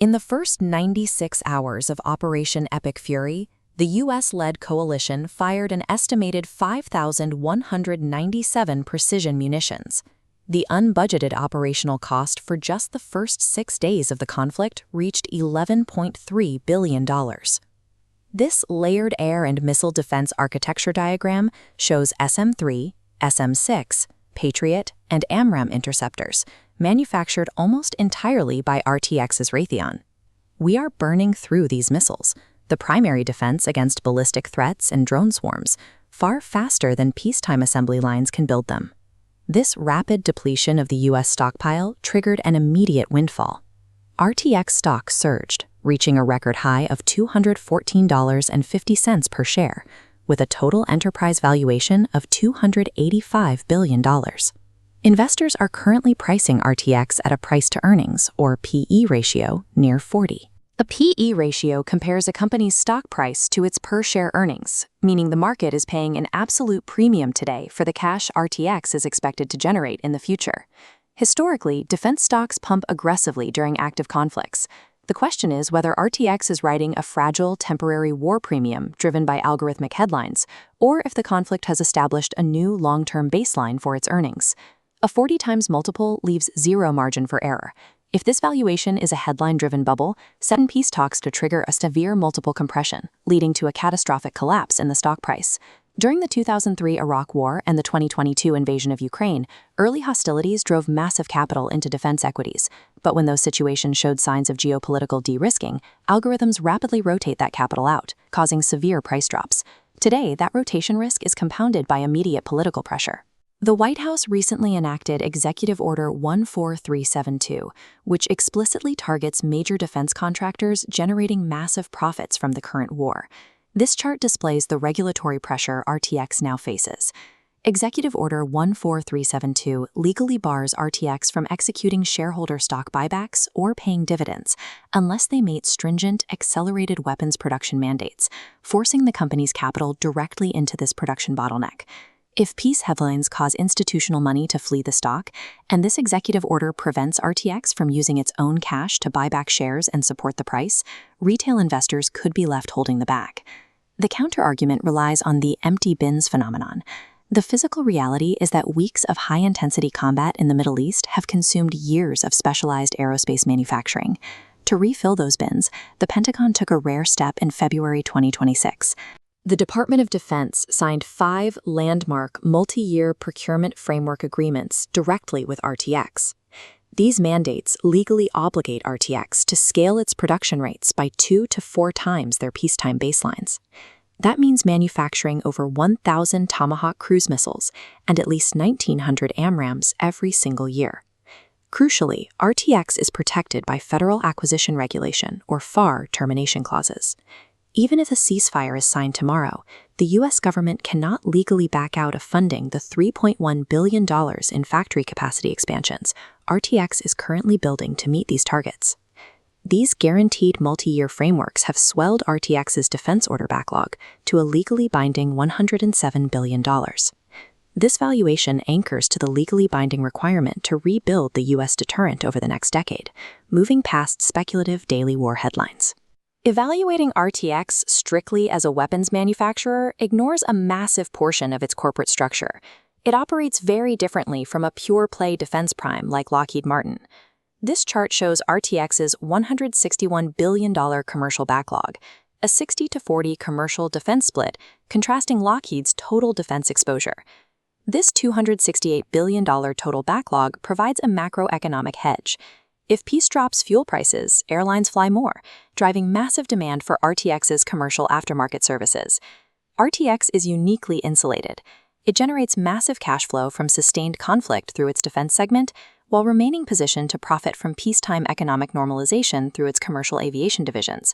In the first 96 hours of Operation Epic Fury, the U.S.-led coalition fired an estimated 5,197 precision munitions. The unbudgeted operational cost for just the first 6 days of the conflict reached $11.3 billion. This layered air and missile defense architecture diagram shows SM-3, SM-6, Patriot, and AMRAAM interceptors, manufactured almost entirely by RTX's Raytheon. We are burning through these missiles, the primary defense against ballistic threats and drone swarms, far faster than peacetime assembly lines can build them. This rapid depletion of the U.S. stockpile triggered an immediate windfall. RTX stock surged, reaching a record high of $214.50 per share, with a total enterprise valuation of $285 billion. Investors are currently pricing RTX at a price-to-earnings, or PE ratio, near 40. A PE ratio compares a company's stock price to its per-share earnings, meaning the market is paying an absolute premium today for the cash RTX is expected to generate in the future. Historically, defense stocks pump aggressively during active conflicts. The question is whether RTX is riding a fragile, temporary war premium driven by algorithmic headlines, or if the conflict has established a new long-term baseline for its earnings. A 40 times multiple leaves zero margin for error. If this valuation is a headline-driven bubble, set in peace talks to trigger a severe multiple compression, leading to a catastrophic collapse in the stock price. During the 2003 Iraq War and the 2022 invasion of Ukraine, early hostilities drove massive capital into defense equities. But when those situations showed signs of geopolitical de-risking, algorithms rapidly rotate that capital out, causing severe price drops. Today, that rotation risk is compounded by immediate political pressure. The White House recently enacted Executive Order 14372, which explicitly targets major defense contractors generating massive profits from the current war. This chart displays the regulatory pressure RTX now faces. Executive Order 14372 legally bars RTX from executing shareholder stock buybacks or paying dividends unless they meet stringent, accelerated weapons production mandates, forcing the company's capital directly into this production bottleneck. If peace headlines cause institutional money to flee the stock, and this executive order prevents RTX from using its own cash to buy back shares and support the price, retail investors could be left holding the bag. The counterargument relies on the empty bins phenomenon. The physical reality is that weeks of high-intensity combat in the Middle East have consumed years of specialized aerospace manufacturing. To refill those bins, the Pentagon took a rare step in February 2026. The Department of Defense signed 5 landmark multi-year procurement framework agreements directly with RTX. These mandates legally obligate RTX to scale its production rates by 2 to 4 times their peacetime baselines. That means manufacturing over 1,000 Tomahawk cruise missiles and at least 1,900 AMRAAMs every single year. Crucially, RTX is protected by Federal Acquisition Regulation, or FAR, termination clauses. Even if a ceasefire is signed tomorrow, the U.S. government cannot legally back out of funding the $3.1 billion in factory capacity expansions RTX is currently building to meet these targets. These guaranteed multi-year frameworks have swelled RTX's defense order backlog to a legally binding $107 billion. This valuation anchors to the legally binding requirement to rebuild the U.S. deterrent over the next decade, moving past speculative daily war headlines. Evaluating RTX strictly as a weapons manufacturer ignores a massive portion of its corporate structure. It operates very differently from a pure-play defense prime like Lockheed Martin. This chart shows RTX's $161 billion commercial backlog, a 60-40 commercial defense split, contrasting Lockheed's total defense exposure. This $268 billion total backlog provides a macroeconomic hedge. If peace drops fuel prices, airlines fly more, driving massive demand for RTX's commercial aftermarket services. RTX is uniquely insulated. It generates massive cash flow from sustained conflict through its defense segment, while remaining positioned to profit from peacetime economic normalization through its commercial aviation divisions.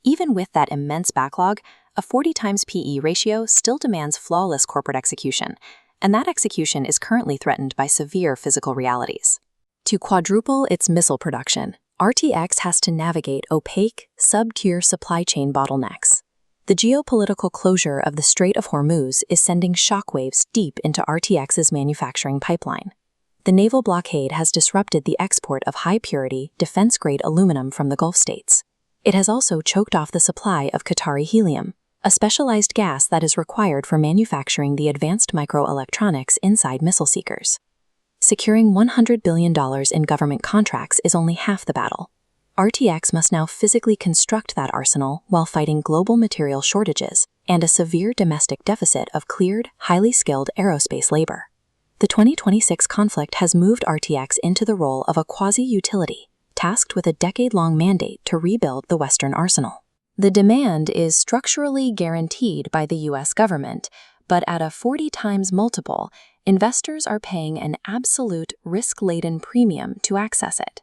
Even with that immense backlog, a 40 times PE ratio still demands flawless corporate execution, and that execution is currently threatened by severe physical realities. To quadruple its missile production, RTX has to navigate opaque, sub-tier supply chain bottlenecks. The geopolitical closure of the Strait of Hormuz is sending shockwaves deep into RTX's manufacturing pipeline. The naval blockade has disrupted the export of high-purity, defense-grade aluminum from the Gulf states. It has also choked off the supply of Qatari helium, a specialized gas that is required for manufacturing the advanced microelectronics inside missile seekers. Securing $100 billion in government contracts is only half the battle. RTX must now physically construct that arsenal while fighting global material shortages and a severe domestic deficit of cleared, highly skilled aerospace labor. The 2026 conflict has moved RTX into the role of a quasi-utility, tasked with a decade-long mandate to rebuild the Western arsenal. The demand is structurally guaranteed by the U.S. government, but at a 40 times multiple, investors are paying an absolute risk-laden premium to access it.